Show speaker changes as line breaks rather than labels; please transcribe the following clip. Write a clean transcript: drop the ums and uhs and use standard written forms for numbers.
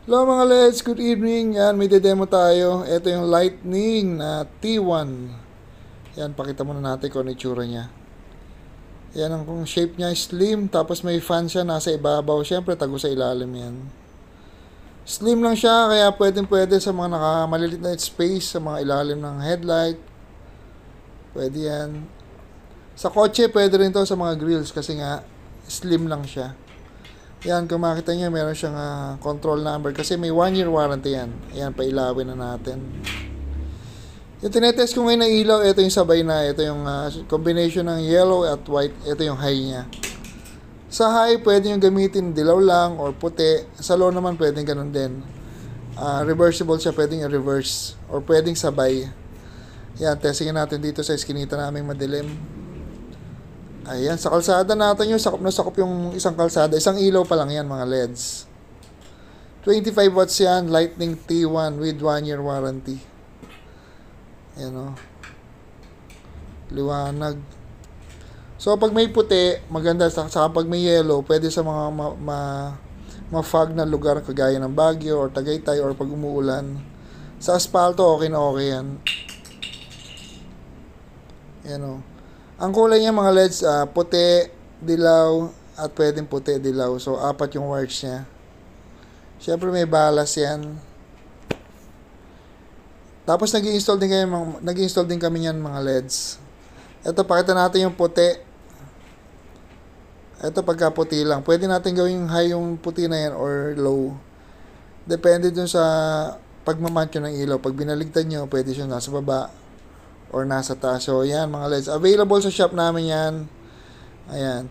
Hello mga Leds, good evening. Yan, may demo tayo. Ito yung Lightning na T1. Yan, pakita muna natin kung ano itsura niya. Yan, ang shape niya slim, tapos may fan siya nasa ibabaw. Siyempre, tago sa ilalim yan. Slim lang siya, kaya pwede sa mga nakamalilit na space, sa mga ilalim ng headlight. Pwede yan. Sa kotse, pwede rin to sa mga grills kasi nga, slim lang siya. Yan, kung makita nyo, meron siyang control number kasi may 1-year warranty yan. Ayan, pailawin na natin. Yung tinetest ko ngayon na ilaw, ito yung sabay na. Ito yung combination ng yellow at white. Ito yung high niya. Sa high, pwede yung gamitin dilaw lang or puti. Sa low naman, pwedeng ganun din. Reversible siya, pwedeng i-reverse. Or pwedeng sabay. Yan, testingin natin dito sa iskinita namin madilim. Ayan, sa kalsada natin yung sakop na sakop yung isang kalsada. Isang ilaw pa lang yan mga LEDs. 25 watts yan, Lightning T1 with 1-year warranty. Ayan o. Liwanag. So pag may puti, maganda. Saka pag may yellow, pwede sa mga ma-fog na lugar kagaya ng Baguio or Tagaytay or pag umuulan. Sa asfalto, okay na okay yan. Ayan o. Ang kulay niya mga LEDs, puti, dilaw, at pwedeng puti, dilaw. So, 4 yung wires niya. Siyempre may balas yan. Tapos nag-i-install din kami niyan mga LEDs. Ito, pakita natin yung puti. Ito pagka puti lang. Pwede natin gawing high yung puti na yan or low. Depende dun sa pagmamatch ng ilaw. Pag binaligtad nyo, pwede siya nasa baba or nasa taas. So, yan mga LEDs. Available sa shop namin yan. Ayan.